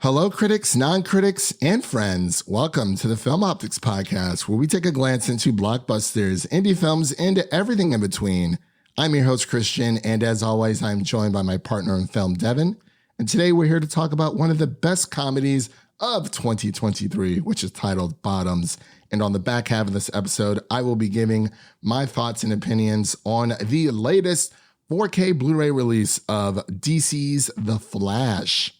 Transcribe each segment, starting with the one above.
Hello, critics, non-critics, and friends. Welcome to the Film Optics Podcast, where we take a glance into blockbusters, indie films, and everything in between. I'm your host, Christian, and as always, I'm joined by my partner in film, Devin. And today we're here to talk about one of the best comedies of 2023, which is titled Bottoms. And on the back half of this episode, I will be giving my thoughts and opinions on the latest 4K Blu-ray release of DC's The Flash.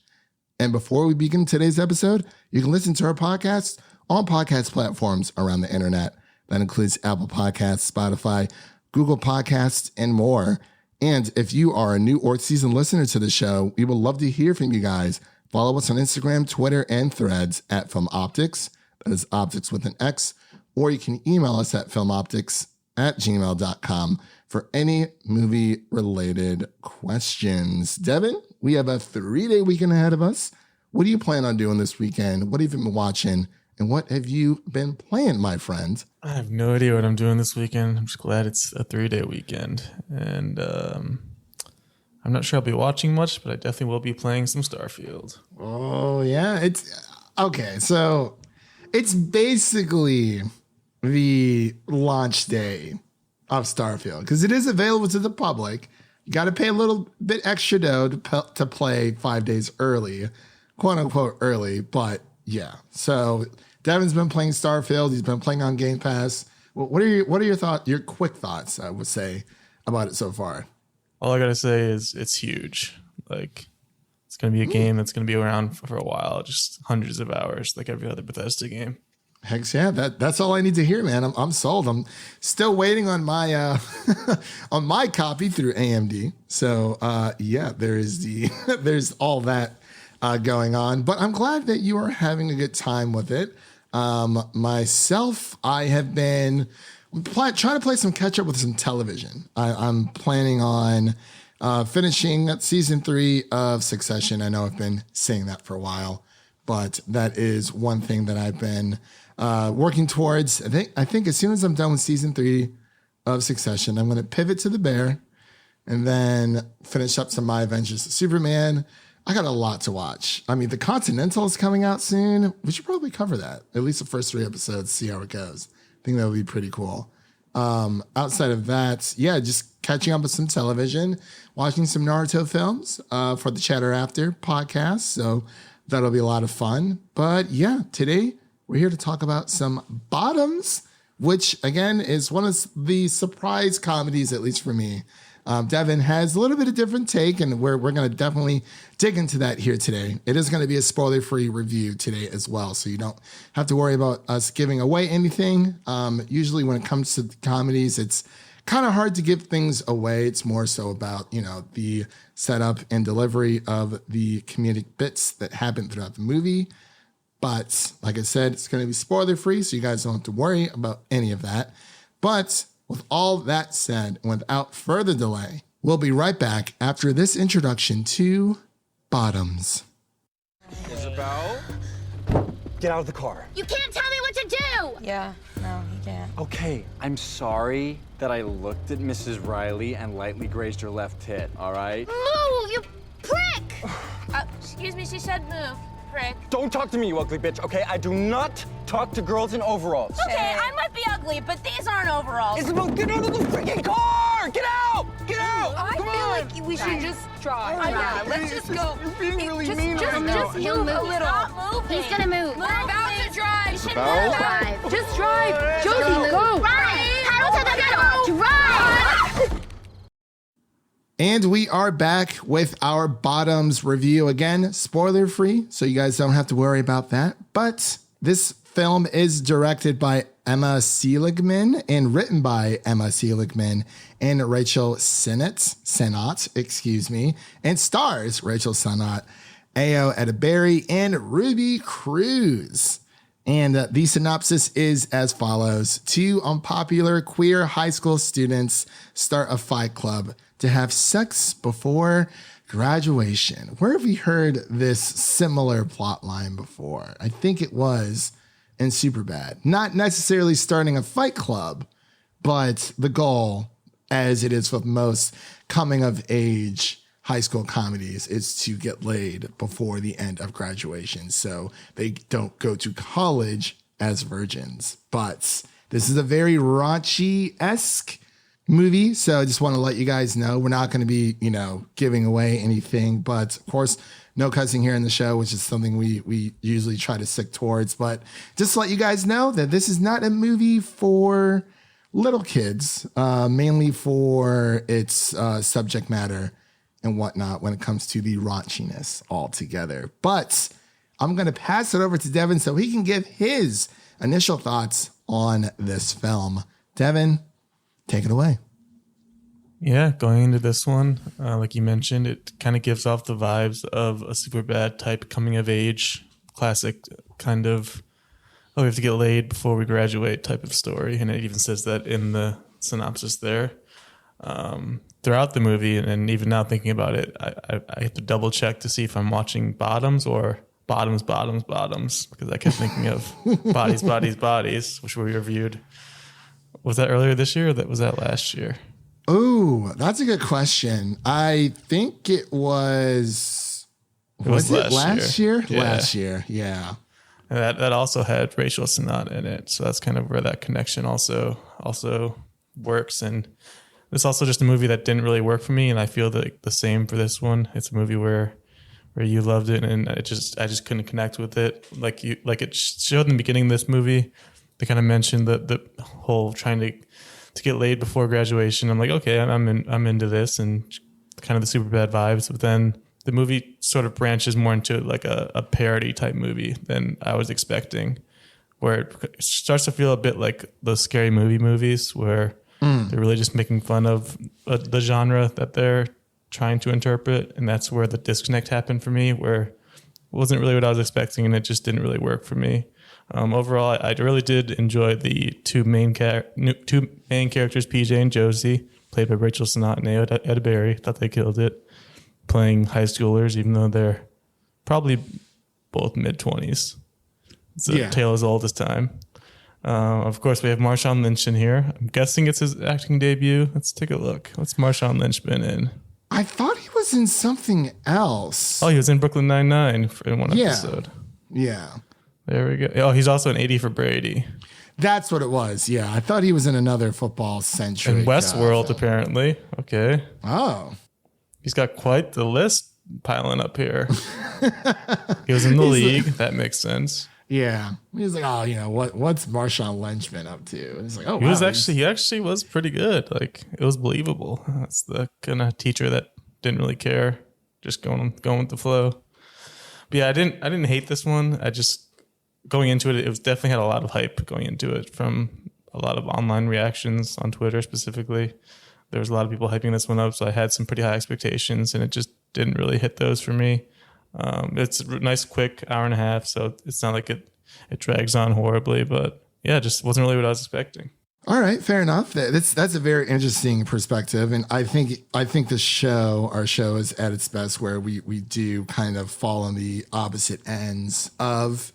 And before we begin today's episode, you can listen to our podcast on podcast platforms around the internet. That includes Apple Podcasts, Spotify, Google Podcasts, and more. And if you are a new or seasoned listener to the show, we would love to hear from you guys. Follow us on Instagram, Twitter, and Threads at Film Optics. That is optics with an X. Or you can email us at filmoptics@gmail.com for any movie-related questions. Devin, we have a 3-day weekend ahead of us. What do you plan on doing this weekend? What have you been watching? And what have you been playing, my friend? I have no idea what I'm doing this weekend. I'm just glad it's a 3-day weekend. And I'm not sure I'll be watching much, but I definitely will be playing some Starfield. Oh, yeah. It's okay. So it's basically the launch day of Starfield because it is available to the public. You got to pay a little bit extra dough to play 5 days early, quote unquote early. But yeah, so Devin's been playing Starfield. He's been playing on Game Pass. What are your thoughts? Your quick thoughts, I would say, about it so far. All I gotta say is it's huge. Like it's gonna be a game that's gonna be around for a while, just hundreds of hours, like every other Bethesda game. Heck yeah, that's all I need to hear, man. I'm sold. I'm still waiting on my on my copy through AMD. So yeah, there's all that going on. But I'm glad that you are having a good time with it. Myself, I have been trying to play some catch up with some television. I'm planning on finishing season 3 of Succession. I know I've been saying that for a while, but that is one thing that I've been working towards. I think as soon as I'm done with season 3 of Succession, I'm going to pivot to The Bear and then finish up some My Adventures of Superman. I got a lot to watch. I mean, The Continental is coming out soon. We should probably cover that, at least the first 3 episodes, see how it goes. I think that would be pretty cool. Outside of that, yeah, just catching up with some television, watching some Naruto films for the Chatter After podcast. So that'll be a lot of fun. But yeah, today we're here to talk about some Bottoms, which again is one of the surprise comedies, at least for me. Devin has a little bit of different take, and we're going to definitely dig into that here today. It is going to be a spoiler-free review today as well, so you don't have to worry about us giving away anything. Usually when it comes to comedies, it's kind of hard to give things away. It's more so about, the setup and delivery of the comedic bits that happen throughout the movie. But like I said, it's going to be spoiler-free, so you guys don't have to worry about any of that. But with all that said, and without further delay, we'll be right back after this introduction to Bottoms. Isabel? Get out of the car. You can't tell me what to do! Yeah, no, you can't. Okay, I'm sorry that I looked at Mrs. Riley and lightly grazed her left tit, all right? Move, you prick! Excuse me, she said move, prick. Don't talk to me, you ugly bitch, okay? I do not talk to girls in overalls. Okay, I might be ugly, but these aren't overalls. Isabel, get out of the freaking car! Get out! Get out! I Come feel on! like we should just drive. Yeah, Let's just go. You're being really mean just, right now. just move a little. Stop moving. He's gonna move. We're about to drive. Isabel? Drive. Just drive. Josie, go. Drive! Pedal to the metal! Drive! And we are back with our Bottoms review. Again, spoiler free, so you guys don't have to worry about that. But this film is directed by Emma Seligman and written by Emma Seligman and Rachel Sennott, and stars Rachel Sennott, Ayo Edebiri, and Ruby Cruz. And the synopsis is as follows. 2 unpopular queer high school students start a fight club to have sex before graduation. Where have we heard this similar plot line before? I think it was in Superbad. Not necessarily starting a fight club, but the goal, as it is with most coming of age high school comedies is to get laid before the end of graduation, so they don't go to college as virgins. But this is a very raunchy-esque movie, so I just want to let you guys know we're not going to be, giving away anything, but of course, no cussing here in the show, which is something we usually try to stick towards. But just to let you guys know that this is not a movie for little kids, mainly for its subject matter and whatnot when it comes to the raunchiness altogether. But I'm going to pass it over to Devin so he can give his initial thoughts on this film. Devin, take it away. Yeah, going into this one, like you mentioned, it kind of gives off the vibes of a Superbad type coming of age, classic kind of, we have to get laid before we graduate type of story. And it even says that in the synopsis there. Throughout the movie, and even now thinking about it, I have to double check to see if I'm watching Bottoms or Bottoms, because I kept thinking of Bodies, which we reviewed. Was that earlier this year, or was that last year? Oh, that's a good question. I think it was. Was it last year? Yeah. Last year, yeah. And that also had Rachel Sennott in it, so that's kind of where that connection also works. And it's also just a movie that didn't really work for me, and I feel that the same for this one. It's a movie where you loved it, and I just couldn't connect with it. Like it showed in the beginning of this movie, they kind of mentioned the whole trying to get laid before graduation. I'm like, okay, I'm into this and kind of the Superbad vibes. But then the movie sort of branches more into like a parody type movie than I was expecting, where it starts to feel a bit like those scary movie movies where they're really just making fun of the genre that they're trying to interpret. And that's where the disconnect happened for me, where it wasn't really what I was expecting, and it just didn't really work for me. Overall, I really did enjoy the two main characters, PJ and Josie, played by Rachel Sennott and Ayo Edebiri. Thought they killed it, playing high schoolers, even though they're probably both mid-20s. It's a tale as old as time. Of course, we have Marshawn Lynch in here. I'm guessing it's his acting debut. Let's take a look. What's Marshawn Lynch been in? I thought he was in something else. Oh, he was in Brooklyn Nine-Nine in one episode. Yeah. There we go. Oh, he's also in 80 for Brady. That's what it was. Yeah. I thought he was in another football-centric. In Westworld, apparently. Okay. Oh. He's got quite the list piling up here. He was in the league. That makes sense. Yeah. He was like, oh, what's Marshawn Lynch been up to? And it's like, oh, he actually was pretty good. Like, it was believable. That's the kind of teacher that didn't really care, just going with the flow. But yeah, I didn't hate this one. I just, going into it was definitely had a lot of hype going into it from a lot of online reactions on Twitter specifically. There was a lot of people hyping this one up, so I had some pretty high expectations, and it just didn't really hit those for me. It's a nice, quick hour and a half, so it's not like it drags on horribly, but yeah, it just wasn't really what I was expecting. All right, fair enough. That's a very interesting perspective, and I think our show is at its best where we do kind of fall on the opposite ends of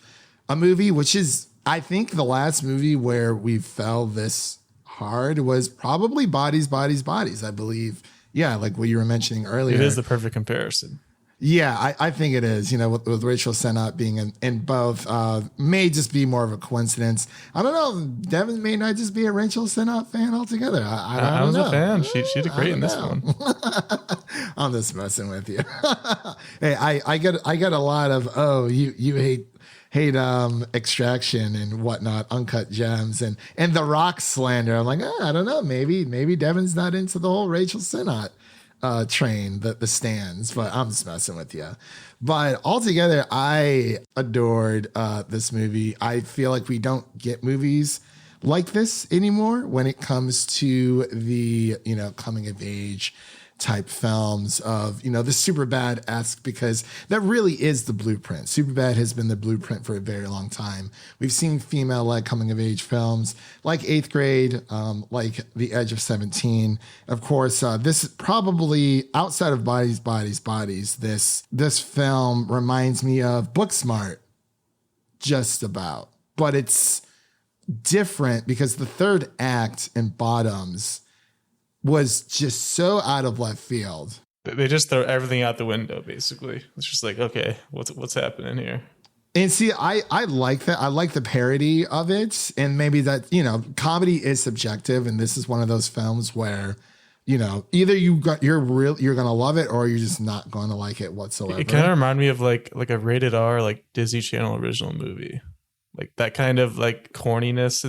a movie, which is, I think, the last movie where we fell this hard was probably Bodies, I believe. Yeah, like what you were mentioning earlier. It is the perfect comparison. Yeah, I think it is. With Rachel Sennott being in both, may just be more of a coincidence. I don't know. Devin may not just be a Rachel Sennott fan altogether. I was a fan. She did great in this one. I'm just messing with you. Hey, I get a lot of you hate Extraction and whatnot, Uncut Gems and The Rock slander. I'm like, I don't know. Maybe Devin's not into the whole Rachel Sennott train, the stands, but I'm just messing with you. But altogether, I adored this movie. I feel like we don't get movies like this anymore when it comes to the coming of age type films of, the Superbad-esque, because that really is the blueprint. Superbad has been the blueprint for a very long time. We've seen female-led coming-of-age films like Eighth Grade, like The Edge of 17. Of course, this is probably, outside of Bodies, this film reminds me of Booksmart, just about. But it's different because the third act in Bottoms was just so out of left field. They just throw everything out the window, basically. It's just like, okay, what's happening here? And see, I like that. I like the parody of it. And maybe that, comedy is subjective. And this is one of those films where, either you're going to love it or you're just not going to like it whatsoever. It kind of reminded me of like a rated R, like Disney Channel original movie. Like that kind of like corniness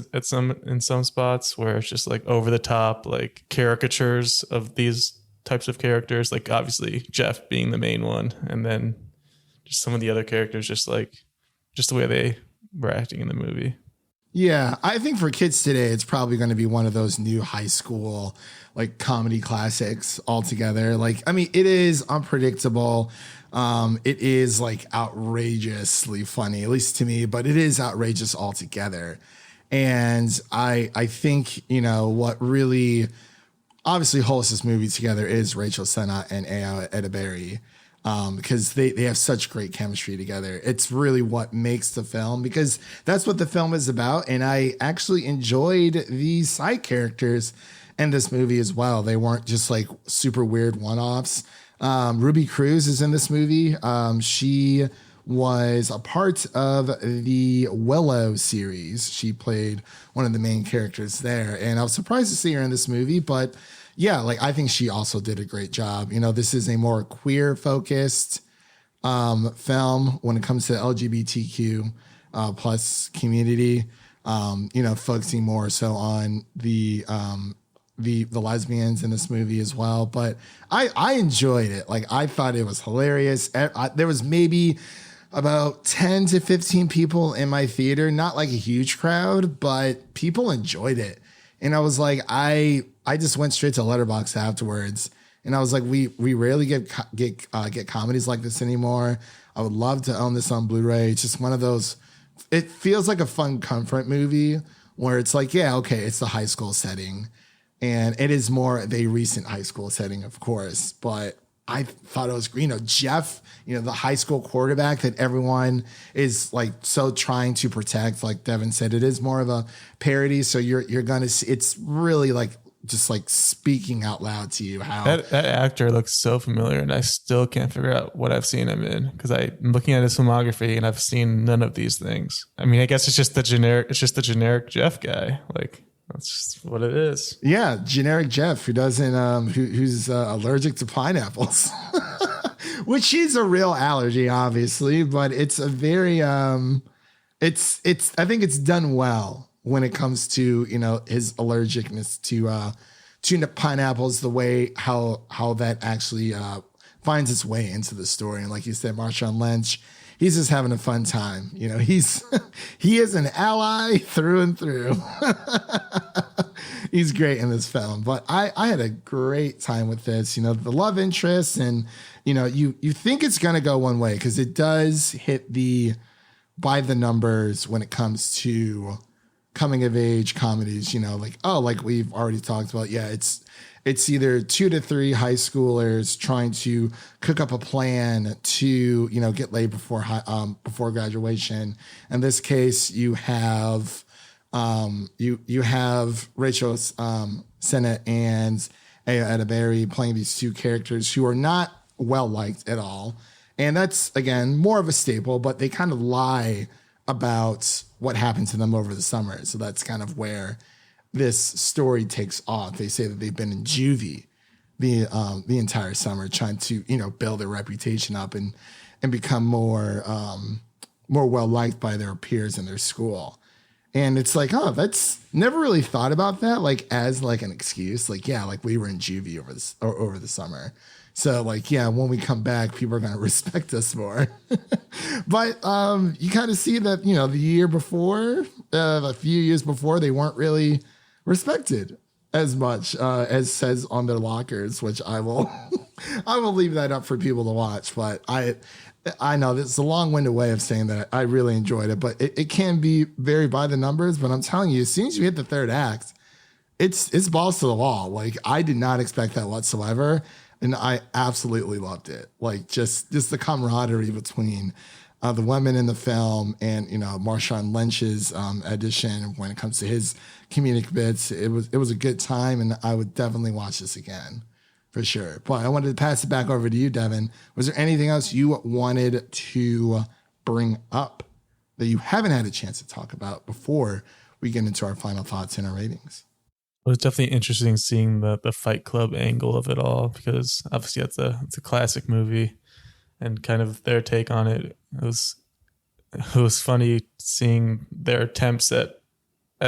in some spots where it's just like over the top, like caricatures of these types of characters. Like obviously Jeff being the main one. And then just some of the other characters, just the way they were acting in the movie. Yeah, I think for kids today, it's probably going to be one of those new high school like comedy classics altogether. Like, I mean, it is unpredictable. It is like outrageously funny, at least to me, but it is outrageous altogether. And I think, what really obviously holds this movie together is Rachel Sennott and Ayo Edebiri. Because they have such great chemistry together. It's really what makes the film, because that's what the film is about. And I actually enjoyed the side characters in this movie as well. They weren't just like super weird one-offs. Ruby Cruz is in this movie. She was a part of the Willow series. She played one of the main characters there. And I was surprised to see her in this movie, but yeah, like I think she also did a great job. This is a more queer focused film when it comes to LGBTQ plus community. Focusing more so on the lesbians in this movie as well. But I enjoyed it. Like I thought it was hilarious. There was maybe about 10 to 15 people in my theater, not like a huge crowd, but people enjoyed it. And I was like, I just went straight to Letterboxd afterwards, and I was like, we rarely get comedies like this anymore. I would love to own this on Blu-ray. It's just one of those. It feels like a fun comfort movie where it's like, yeah, okay, it's the high school setting, and it is more of a recent high school setting, of course. But I thought it was, Jeff, the high school quarterback that everyone is like so trying to protect. Like Devin said, it is more of a parody. So you're going to see, it's really like just like speaking out loud to you how that actor looks so familiar, and I still can't figure out what I've seen him in, because I'm looking at his filmography and I've seen none of these things. I mean, I guess it's just the generic Jeff guy. Like that's just what it is. Yeah, generic Jeff who doesn't who's allergic to pineapples, which is a real allergy, obviously. But it's a very it's I think it's done well when it comes to his allergicness to pineapples. The way how that actually finds its way into the story, and like you said, Marshawn Lynch. He's just having a fun time. He is an ally through and through. He's great in this film. But I had a great time with this. The love interest, and you think it's gonna go one way because it does hit the by the numbers when it comes to coming of age comedies. Like we've already talked about. Yeah, it's either 2 to 3 high schoolers trying to cook up a plan to, get laid before graduation. In this case, you have you have Rachel Sennott and Ayo Edebiri playing these two characters who are not well liked at all. And that's, again, more of a staple, but they kind of lie about what happened to them over the summer. So that's kind of where this story takes off. They say that they've been in juvie the entire summer, trying to build their reputation up and become more well liked by their peers in their school. And it's like, oh, that's never really thought about that like as like an excuse. Like, yeah, like we were in juvie over the summer. So like, yeah, when we come back, people are going to respect us more. But you kind of see that, the year before, a few years before, they weren't really respected as much as says on their lockers, which I will leave that up for people to watch. But I know this is a long-winded way of saying that I really enjoyed it, but it can be very by the numbers. But I'm telling you, as soon as you hit the third act, it's balls to the wall. Like I did not expect that whatsoever, and I absolutely loved it. Like just the camaraderie between the women in the film and Marshawn Lynch's addition when it comes to his comedic bits. It was a good time, and I would definitely watch this again. For sure. Boy, I wanted to pass it back over to you, Devin. Was there anything else you wanted to bring up that you haven't had a chance to talk about before we get into our final thoughts and our ratings? It was definitely interesting seeing the Fight Club angle of it all, because obviously it's a classic movie, and kind of their take on it. It was funny seeing their attempts at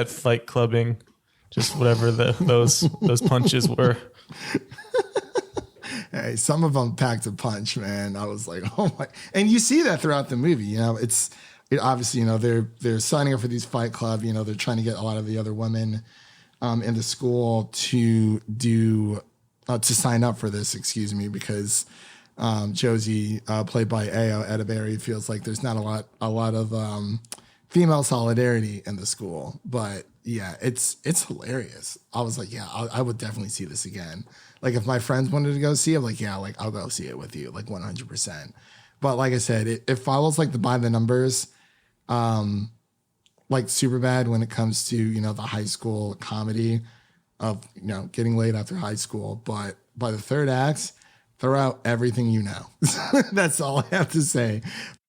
fight clubbing, just whatever those punches were. Hey, some of them packed a punch, man. I was like, oh my! And you see that throughout the movie. You know, it obviously, you know, they're signing up for these fight club. You know, they're trying to get a lot of the other women in the school to sign up for this. Excuse me, because Josie, played by Ayo Edeberry, feels like there's not a lot of female solidarity in the school. But yeah, it's hilarious. I was like, yeah, I would definitely see this again. Like if my friends wanted to go see it, like, yeah, like I'll go see it with you, like 100%. But like I said, it follows like by the numbers, like super bad when it comes to, you know, the high school comedy of, you know, getting laid after high school. But by the third act, throw out everything you know. That's all I have to say.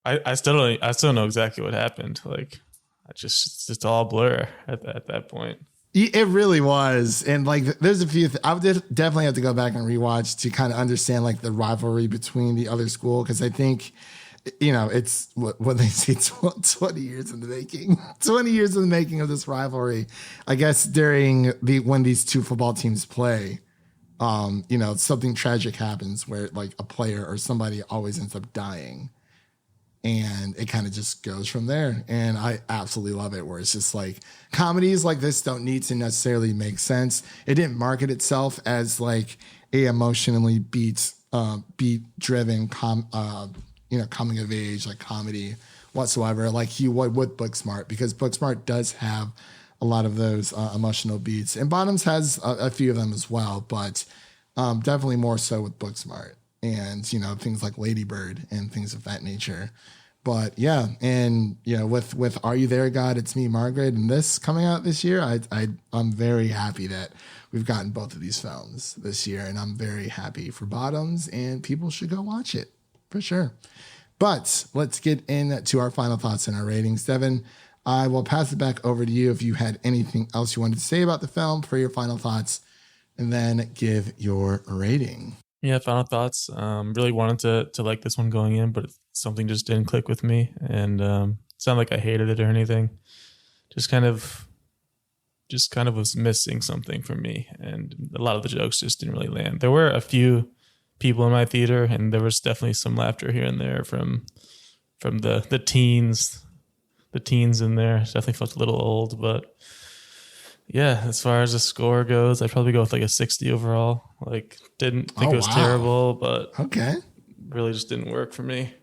I still don't know exactly what happened. Like, it's just all blur at that point. It really was. And like, there's a few, I would definitely have to go back and rewatch to kind of understand like the rivalry between the other school. Cause I think, you know, it's what they say, 20 years in the making, 20 years in the making of this rivalry. I guess during when these two football teams play, you know, something tragic happens where like a player or somebody always ends up dying. And it kind of just goes from there. And I absolutely love it, where it's just like comedies like this don't need to necessarily make sense. It didn't market itself as like a emotionally beat driven, you know, coming of age, like comedy whatsoever, like you would with Booksmart, because Booksmart does have a lot of those emotional beats, and Bottoms has a few of them as well, but definitely more so with Booksmart. And, you know, things like Lady Bird and things of that nature. But yeah, and, you know, with Are You There, God? It's Me, Margaret, and this coming out this year, I'm very happy that we've gotten both of these films this year, and I'm very happy for Bottoms, and people should go watch it for sure. But let's get into our final thoughts and our ratings. Devin, I will pass it back over to you if you had anything else you wanted to say about the film for your final thoughts, and then give your rating. Yeah, final thoughts. Really wanted to like this one going in, but something just didn't click with me, and it's not like I hated it or anything. Just kind of was missing something for me, and a lot of the jokes just didn't really land. There were a few people in my theater, and there was definitely some laughter here and there from the teens. The teens in there definitely felt a little old, but yeah, as far as the score goes, I'd probably go with like a 60 overall. Like, didn't think it was terrible, but okay, really just didn't work for me.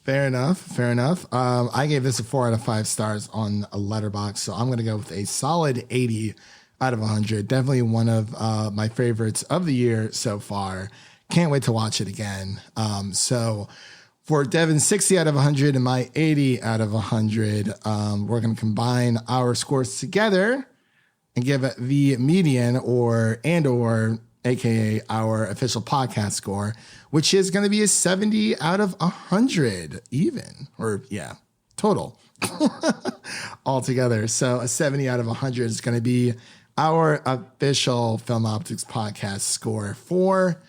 Fair enough. I gave this a 4 out of 5 stars on a Letterboxd, so I'm going to go with a solid 80 out of 100. Definitely one of my favorites of the year so far. Can't wait to watch it again. So for Devin's 60 out of 100 and my 80 out of 100, we're going to combine our scores together and give it the median or AKA our official podcast score, which is going to be a 70 out of 100 even, or yeah, total altogether. So a 70 out of 100 is going to be our official Film Optics podcast score for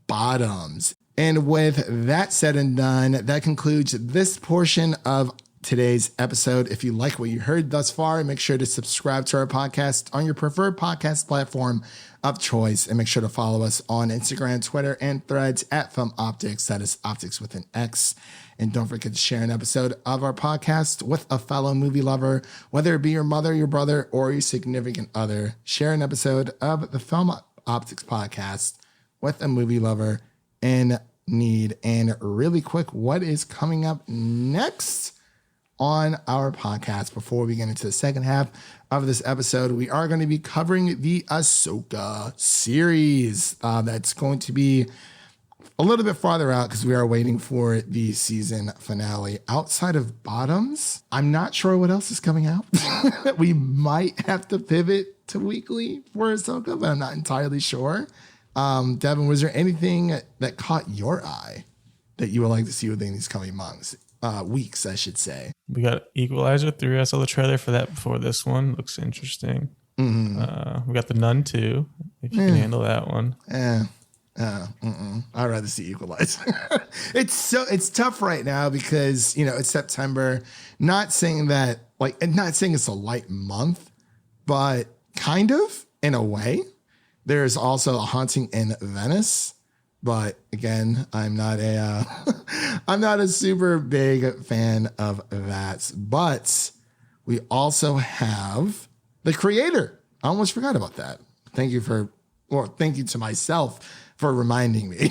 Bottoms. And with that said and done, that concludes this portion of today's episode. If you like what you heard thus far, make sure to subscribe to our podcast on your preferred podcast platform of choice, and make sure to follow us on Instagram, Twitter, and Threads at Film Optics. That is Optics with an X. And don't forget to share an episode of our podcast with a fellow movie lover, whether it be your mother, your brother, or your significant other. Share an episode of the Film Optics podcast with a movie lover in need. And really quick, what is coming up next on our podcast? Before we get into the second half of this episode, we are going to be covering the Ahsoka series. That's going to be a little bit farther out because we are waiting for the season finale. Outside of Bottoms, I'm not sure what else is coming out. We might have to pivot to weekly for Ahsoka, but I'm not entirely sure. Devin, was there anything that caught your eye that you would like to see within these coming months? Weeks, I should say. We got Equalizer 3. I saw the trailer for that before this one. Looks interesting. We got The Nun 2, if you can handle that one. I'd rather see Equalizer. It's tough right now because, it's September. Not saying that, and not saying it's a light month, but kind of, in a way. There's also A Haunting in Venice. But again, I'm not a super big fan of that. But we also have The Creator. I almost forgot about that. Thank you to myself for reminding me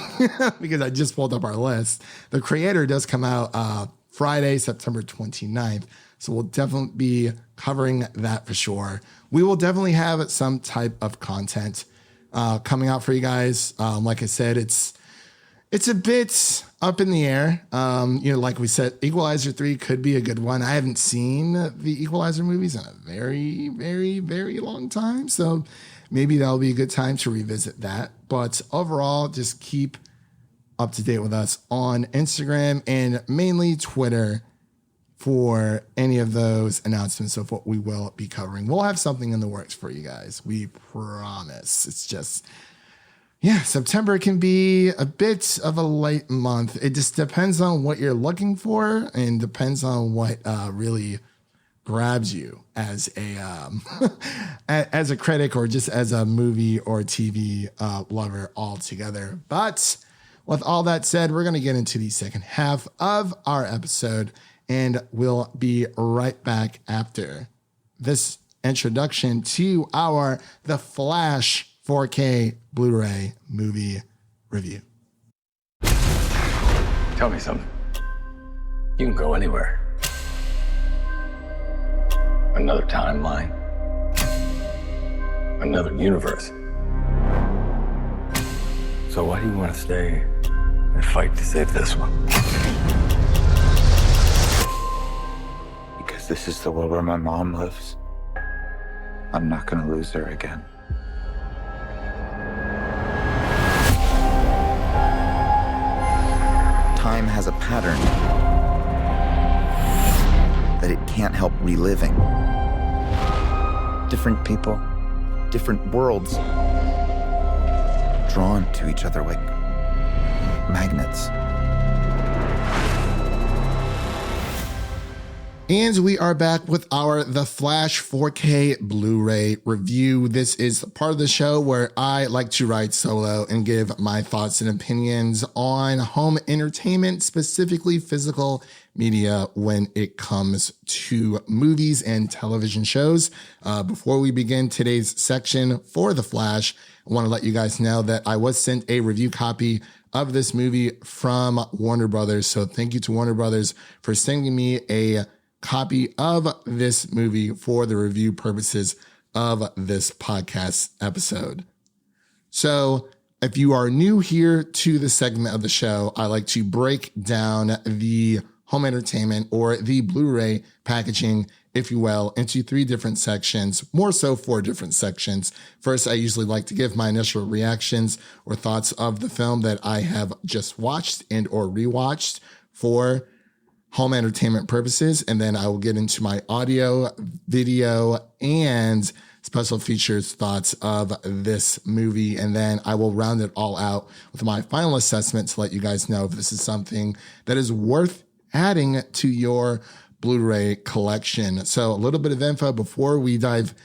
because I just pulled up our list. The Creator does come out Friday, September 29th. So we'll definitely be covering that for sure. We will definitely have some type of content coming out for you guys. Like I said, it's a bit up in the air. Like we said, Equalizer 3 could be a good one. I haven't seen the Equalizer movies in a very, very, very long time. So maybe that'll be a good time to revisit that. But overall, just keep up to date with us on Instagram and mainly Twitter for any of those announcements of what we will be covering. We'll have something in the works for you guys. We promise. It's just, September can be a bit of a light month. It just depends on what you're looking for and depends on what really grabs you as a as a critic or just as a movie or TV lover altogether. But with all that said, we're going to get into the second half of our episode, and we'll be right back after this introduction to our The Flash 4K Blu-ray movie review. Tell me something. You can go anywhere. Another timeline. Another universe. So why do you want to stay and fight to save this one? Because this is the world where my mom lives. I'm not gonna lose her again. Time has a pattern that it can't help reliving. Different people, different worlds, drawn to each other like magnets. And we are back with our The Flash 4K Blu-ray review. This is part of the show where I like to ride solo and give my thoughts and opinions on home entertainment, specifically physical media when it comes to movies and television shows. Before we begin today's section for The Flash, I want to let you guys know that I was sent a review copy of this movie from Warner Brothers. So thank you to Warner Brothers for sending me a copy of this movie for the review purposes of this podcast episode. So if you are new here to the segment of the show, I like to break down the home entertainment or the Blu-ray packaging, if you will, into 3 different sections, more so 4 different sections. First, I usually like to give my initial reactions or thoughts of the film that I have just watched and or rewatched for home entertainment purposes. And then I will get into my audio, video, and special features thoughts of this movie. And then I will round it all out with my final assessment to let you guys know if this is something that is worth adding to your Blu-ray collection. So a little bit of info before we dive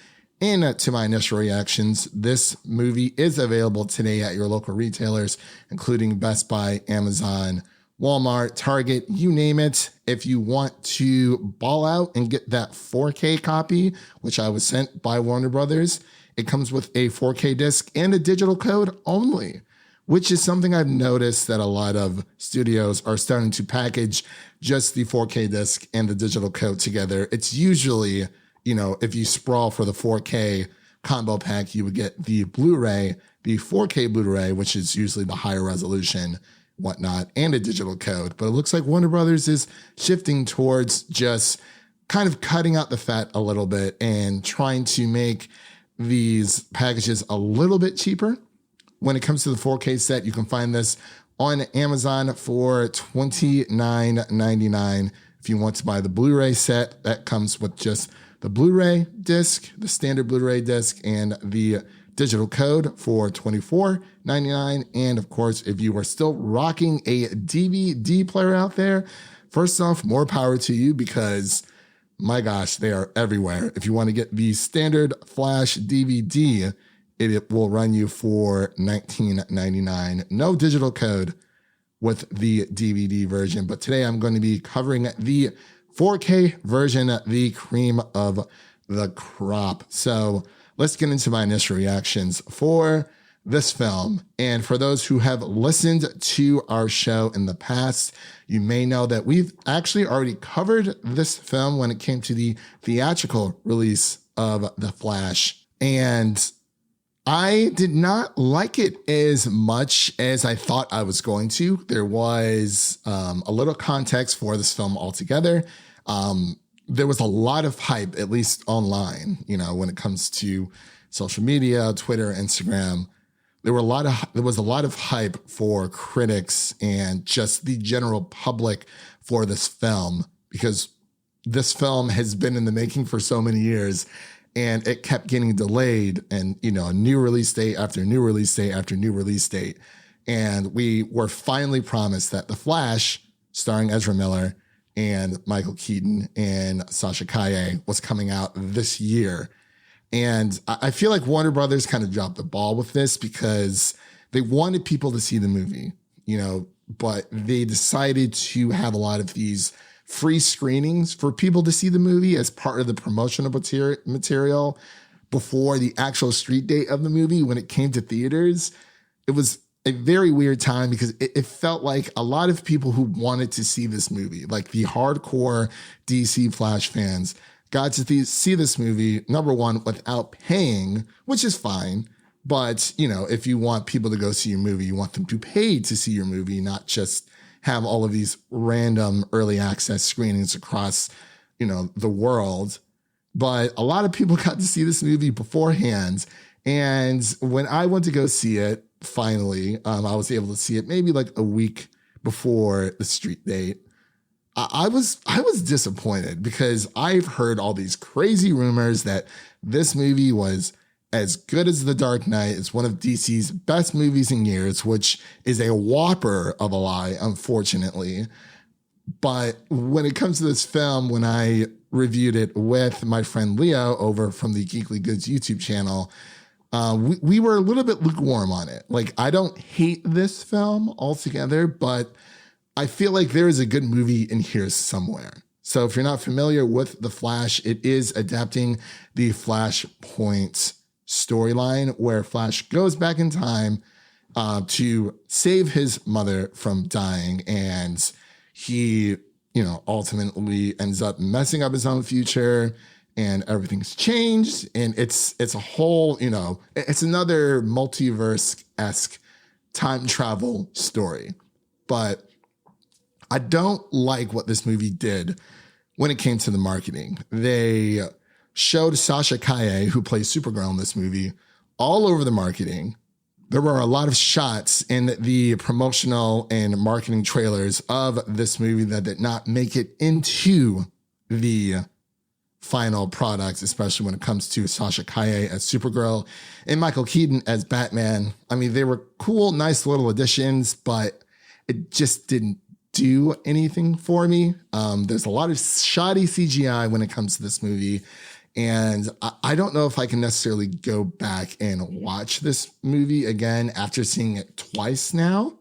into my initial reactions. This movie is available today at your local retailers, including Best Buy, Amazon, Walmart, Target, you name it. If you want to ball out and get that 4K copy, which I was sent by Warner Brothers, it comes with a 4K disc and a digital code only, which is something I've noticed that a lot of studios are starting to package just the 4K disc and the digital code together. It's usually, if you sprawl for the 4K combo pack, you would get the Blu-ray, the 4K Blu-ray, which is usually the higher resolution, whatnot, and a digital code. But it looks like Warner Brothers is shifting towards just kind of cutting out the fat a little bit and trying to make these packages a little bit cheaper. when it comes to the 4K set, you can find this on Amazon for $29.99. If you want to buy the Blu-ray set, that comes with just the Blu-ray disc, the standard Blu-ray disc, and the digital code for $24.99. And of course, if you are still rocking a DVD player out there, first off, more power to you, because my gosh, they are everywhere. If you want to get the standard Flash DVD, it will run you for $19.99. No digital code with the DVD version. But today I'm going to be covering the 4K version, the cream of the crop. So let's get into my initial reactions for this film. And for those who have listened to our show in the past, you may know that we've actually already covered this film when it came to the theatrical release of The Flash. And I did not like it as much as I thought I was going to. There was a little context for this film altogether. There was a lot of hype, at least online, when it comes to social media, Twitter, Instagram. There was a lot of hype for critics and just the general public for this film, because this film has been in the making for so many years. And it kept getting delayed, and, a new release date after new release date after new release date. And we were finally promised that The Flash, starring Ezra Miller and Michael Keaton and Sasha Calle, was coming out this year. And I feel like Warner Brothers kind of dropped the ball with this, because they wanted people to see the movie, but they decided to have a lot of these free screenings for people to see the movie as part of the promotional material before the actual street date of the movie. When it came to theaters, it was a very weird time, because it felt like a lot of people who wanted to see this movie, like the hardcore DC Flash fans, got to see this movie, number one, without paying, which is fine. But, if you want people to go see your movie, you want them to pay to see your movie, not just have all of these random early access screenings across, the world. But a lot of people got to see this movie beforehand. And when I went to go see it, finally, I was able to see it maybe like a week before the street date. I was disappointed, because I've heard all these crazy rumors that this movie was as good as The Dark Knight. It's one of DC's best movies in years, which is a whopper of a lie, unfortunately. But when it comes to this film, when I reviewed it with my friend Leo over from the Geekly Goods YouTube channel, we were a little bit lukewarm on it. Like, I don't hate this film altogether, but I feel like there is a good movie in here somewhere. So if you're not familiar with The Flash, it is adapting the Flashpoint storyline, where Flash goes back in time to save his mother from dying, and he, ultimately ends up messing up his own future, and everything's changed, and it's a whole, it's another multiverse-esque time travel story. But I don't like what this movie did when it came to the marketing. They showed Sasha Calle, who plays Supergirl in this movie, all over the marketing. There were a lot of shots in the promotional and marketing trailers of this movie that did not make it into the final product, especially when it comes to Sasha Calle as Supergirl and Michael Keaton as Batman. I mean, they were cool, nice little additions, but it just didn't do anything for me. There's a lot of shoddy CGI when it comes to this movie. And I don't know if I can necessarily go back and watch this movie again after seeing it twice now.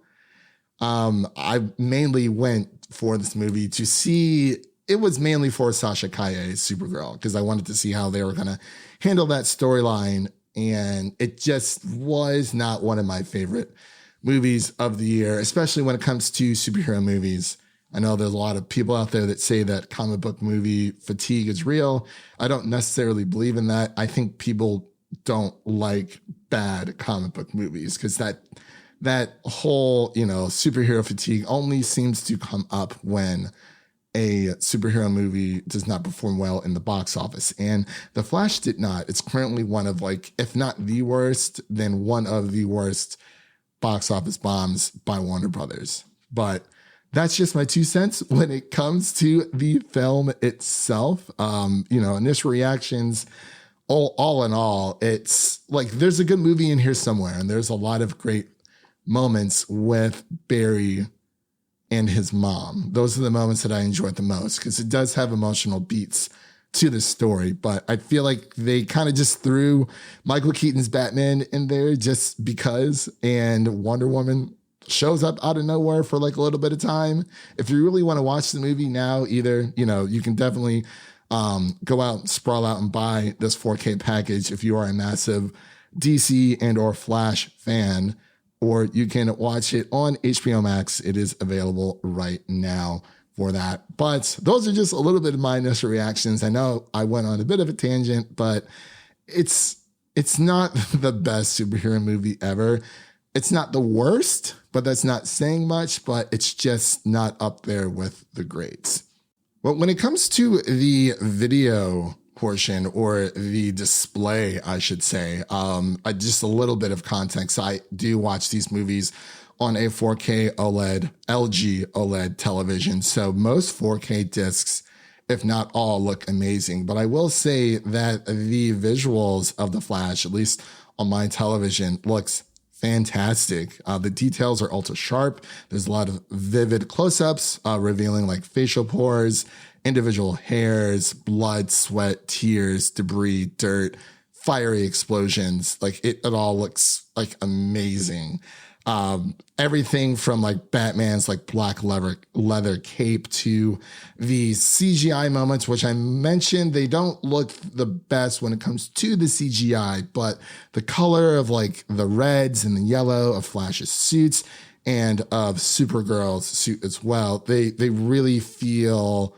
I mainly went for this movie to see, it was mainly for Sasha Calle's Supergirl, because I wanted to see how they were going to handle that storyline. And it just was not one of my favorite movies of the year, especially when it comes to superhero movies. I know there's a lot of people out there that say that comic book movie fatigue is real. I don't necessarily believe in that. I think people don't like bad comic book movies, because that whole, superhero fatigue only seems to come up when a superhero movie does not perform well in the box office. And The Flash did not. It's currently one of, like, if not the worst, then one of the worst box office bombs by Warner Brothers. But that's just my 2 cents when it comes to the film itself. Initial reactions, all in all, it's like there's a good movie in here somewhere, and there's a lot of great moments with Barry and his mom. Those are the moments that I enjoyed the most because it does have emotional beats to the story. But I feel like they kind of just threw Michael Keaton's Batman in there just because, and Wonder Woman shows up out of nowhere for like a little bit of time. If you really want to watch the movie now, either, you can definitely go out, sprawl out and buy this 4K package if you are a massive DC and or Flash fan, or you can watch it on HBO Max. It is available right now for that. But those are just a little bit of my initial reactions. I know I went on a bit of a tangent, but it's not the best superhero movie ever. It's not the worst, but that's not saying much, but it's just not up there with the greats. But when it comes to the video portion, or the display, I should say, just a little bit of context. I do watch these movies on a 4K OLED, LG OLED television. So most 4K discs, if not all, look amazing. But I will say that the visuals of The Flash, at least on my television, looks fantastic. The details are ultra sharp. There's a lot of vivid close-ups revealing like facial pores, individual hairs, blood, sweat, tears, debris, dirt, fiery explosions. Like it all looks like amazing. Everything from like Batman's like black leather cape to the CGI moments, which I mentioned, they don't look the best when it comes to the CGI, but the color of like the reds and the yellow of Flash's suits and of Supergirl's suit as well, they really feel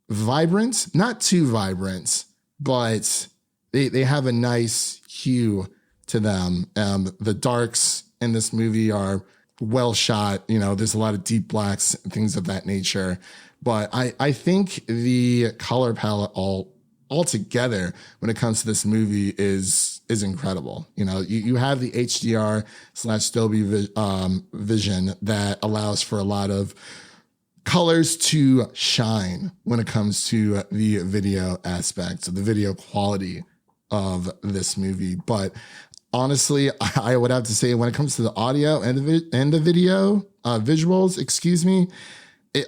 vibrant, not too vibrant, but they have a nice hue to them. The darks in this movie are well shot. There's a lot of deep blacks and things of that nature. But I think the color palette altogether when it comes to this movie is incredible. You have the HDR/Dolby vision that allows for a lot of colors to shine when it comes to the video aspects of the video quality of this movie. But honestly, I would have to say when it comes to the audio and the video visuals,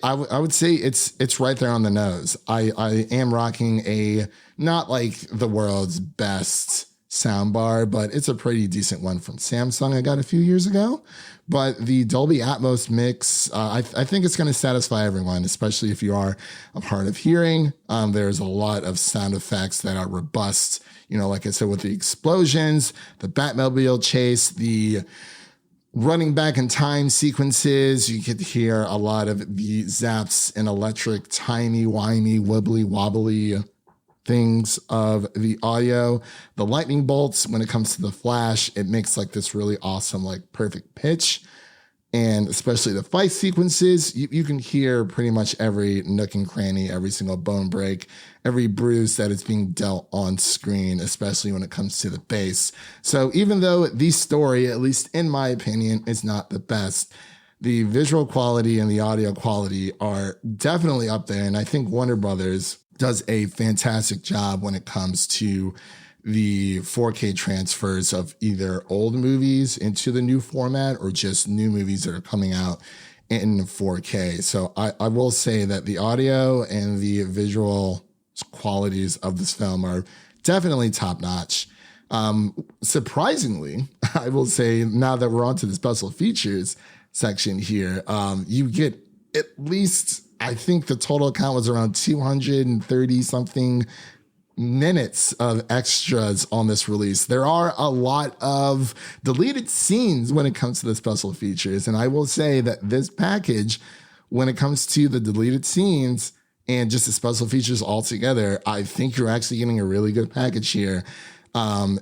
I would say it's right there on the nose. I am rocking a not like the world's best soundbar, but it's a pretty decent one from Samsung I got a few years ago. But the Dolby Atmos mix, I think it's going to satisfy everyone, especially if you are of hard of hearing. There's a lot of sound effects that are robust. Like I said, with the explosions, the Batmobile chase, the running back in time sequences, you could hear a lot of the zaps and electric, timey-wimey, wibbly-wobbly things of the audio. The lightning bolts, when it comes to the Flash, it makes like this really awesome, like perfect pitch. And especially the fight sequences, you can hear pretty much every nook and cranny, every single bone break, every bruise that is being dealt on screen, especially when it comes to the bass. So even though the story, at least in my opinion, is not the best, the visual quality and the audio quality are definitely up there. And I think Warner Brothers does a fantastic job when it comes to the 4K transfers of either old movies into the new format or just new movies that are coming out in 4K. So I will say that the audio and the visual qualities of this film are definitely top notch. Surprisingly, I will say, now that we're on to the special features section here, you get at least, I think the total count was around 230 something minutes of extras on this release. There are a lot of deleted scenes when it comes to the special features. And I will say that this package, when it comes to the deleted scenes and just the special features altogether, I think you're actually getting a really good package here. And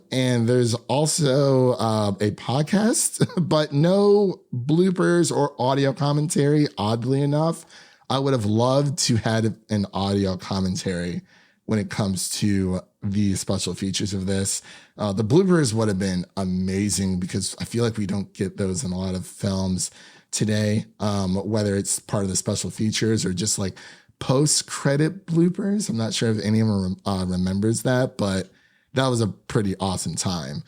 there's also a podcast, but no bloopers or audio commentary, oddly enough. I would have loved to had an audio commentary when it comes to the special features of this. The bloopers would have been amazing because I feel like we don't get those in a lot of films today, whether it's part of the special features or just like post-credit bloopers. I'm not sure if anyone remembers that, but that was a pretty awesome time.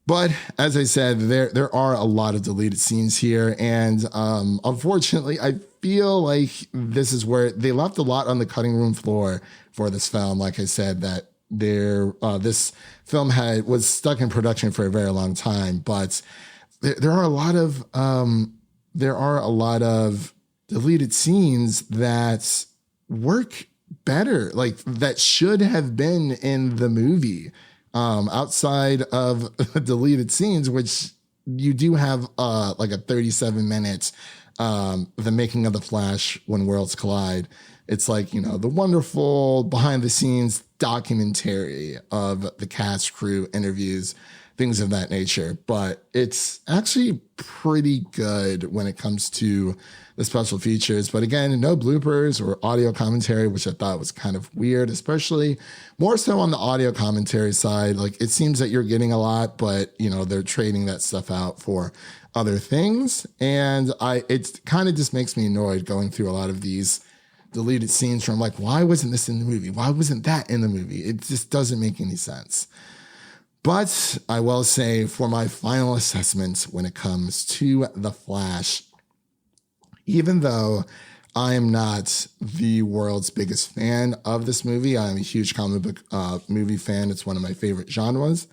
But as I said, there are a lot of deleted scenes here, and unfortunately, I feel like this is where they left a lot on the cutting room floor for this film. Like I said, that this film was stuck in production for a very long time, but there are a lot of deleted scenes that work better, like that should have been in the movie. Outside of deleted scenes, which you do have like a 37-minute the making of the Flash when worlds collide. It's like, you know, the wonderful behind the scenes documentary of the cast, crew, interviews, things of that nature. But it's actually pretty good when it comes to the special features. But again, no bloopers or audio commentary, which I thought was kind of weird, especially more so on the audio commentary side. Like, it seems that you're getting a lot, but, you know, they're trading that stuff out for other things. And it kind of just makes me annoyed going through a lot of these deleted scenes from like, why wasn't this in the movie? Why wasn't that in the movie? It just doesn't make any sense. But I will say, for my final assessment when it comes to The Flash, even though I am not the world's biggest fan of this movie, I am a huge comic book movie fan. It's one of my favorite genres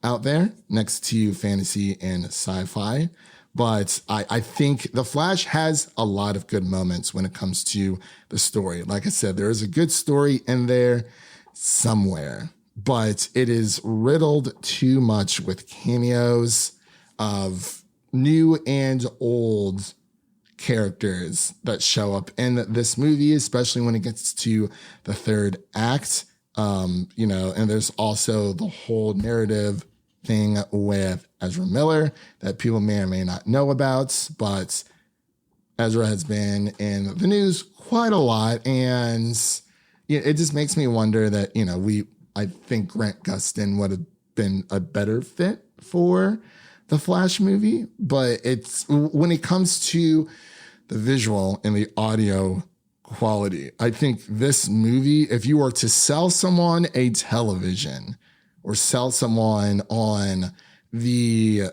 out there, next to fantasy and sci-fi. But I think The Flash has a lot of good moments when it comes to the story. Like I said, there is a good story in there somewhere, but it is riddled too much with cameos of new and old characters that show up in this movie, especially when it gets to the third act. You know, and there's also the whole narrative thing with Ezra Miller that people may or may not know about, but Ezra has been in the news quite a lot, and it just makes me wonder that, you know, I think Grant Gustin would have been a better fit for the Flash movie, but it's when it comes to the visual and the audio quality, I think this movie, if you were to sell someone a television or sell someone on the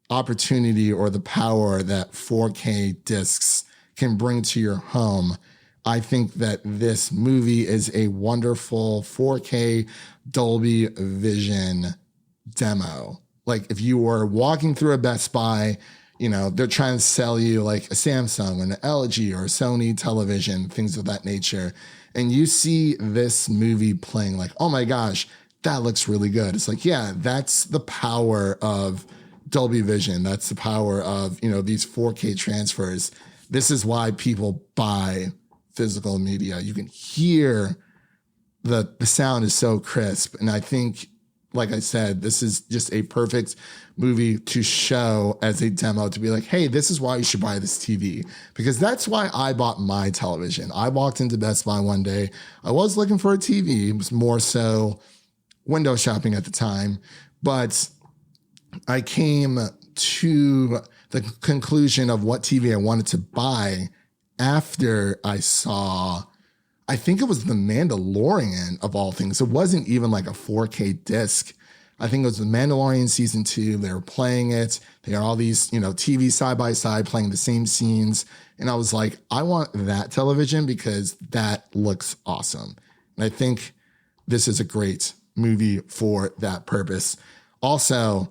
opportunity or the power that 4K discs can bring to your home, I think that this movie is a wonderful 4K Dolby Vision demo. Like, if you were walking through a Best Buy, you know, they're trying to sell you like a Samsung or an LG or a Sony television, things of that nature, and you see this movie playing, like, oh my gosh, that looks really good. It's like, yeah, that's the power of Dolby Vision. That's the power of, you know, these 4K transfers. This is why people buy physical media. You can hear the sound is so crisp. And I think, like I said, this is just a perfect movie to show as a demo, to be like, hey, this is why you should buy this TV. Because that's why I bought my television. I walked into Best Buy one day. I was looking for a TV. It was more so window shopping at the time. But I came to the conclusion of what TV I wanted to buy after I saw, I think it was The Mandalorian of all things. It wasn't even like a 4K disc. I think it was The Mandalorian season 2. They were playing it. They had all these, you know, TV side by side playing the same scenes. And I was like, I want that television because that looks awesome. And I think this is a great movie for that purpose. Also,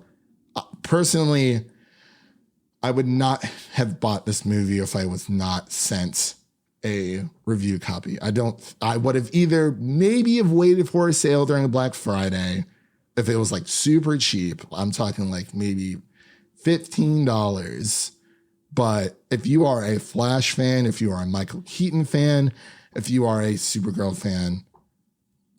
personally, I would not have bought this movie if I was not sent a review copy. I would have either maybe have waited for a sale during Black Friday if it was like super cheap. I'm talking like maybe $15. But if you are a Flash fan, if you are a Michael Keaton fan, if you are a Supergirl fan,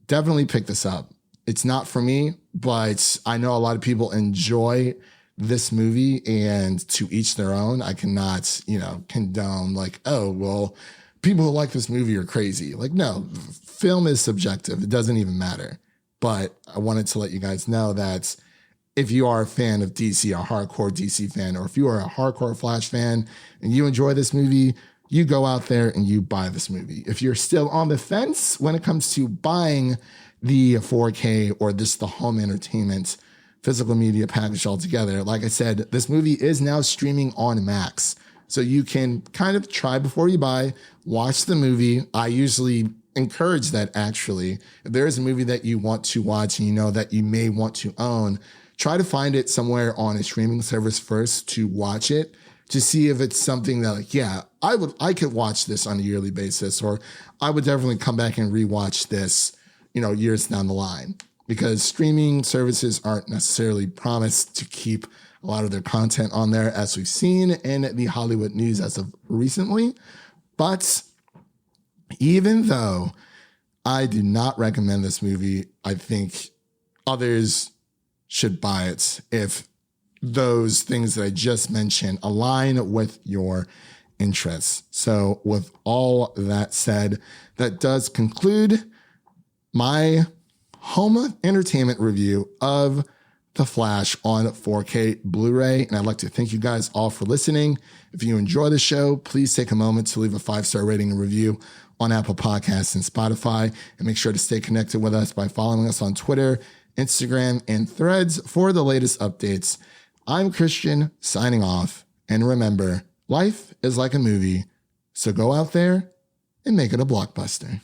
definitely pick this up. It's not for me, but I know a lot of people enjoy this movie, and to each their own. I cannot, you know, condone like, oh, well, people who like this movie are crazy. Like, no, film is subjective. It doesn't even matter. But I wanted to let you guys know that if you are a fan of DC, a hardcore DC fan, or if you are a hardcore Flash fan and you enjoy this movie, you go out there and you buy this movie. If you're still on the fence when it comes to buying the 4K or this the home entertainment physical media package altogether, like I said, this movie is now streaming on Max. So you can kind of try before you buy, watch the movie. I usually encourage that, actually. If there is a movie that you want to watch and you know that you may want to own, try to find it somewhere on a streaming service first to watch it, to see if it's something that, like, yeah, I could watch this on a yearly basis, or I would definitely come back and rewatch this, years down the line, because streaming services aren't necessarily promised to keep a lot of their content on there, as we've seen in the Hollywood news as of recently. But even though I do not recommend this movie, I think others should buy it if those things that I just mentioned align with your interests. So with all that said, that does conclude my home entertainment review of The Flash on 4K Blu-ray. And I'd like to thank you guys all for listening. If you enjoy the show, please take a moment to leave a 5-star rating and review on Apple Podcasts and Spotify. And make sure to stay connected with us by following us on Twitter, Instagram, and Threads for the latest updates. I'm Christian, signing off. And remember, life is like a movie, so go out there and make it a blockbuster.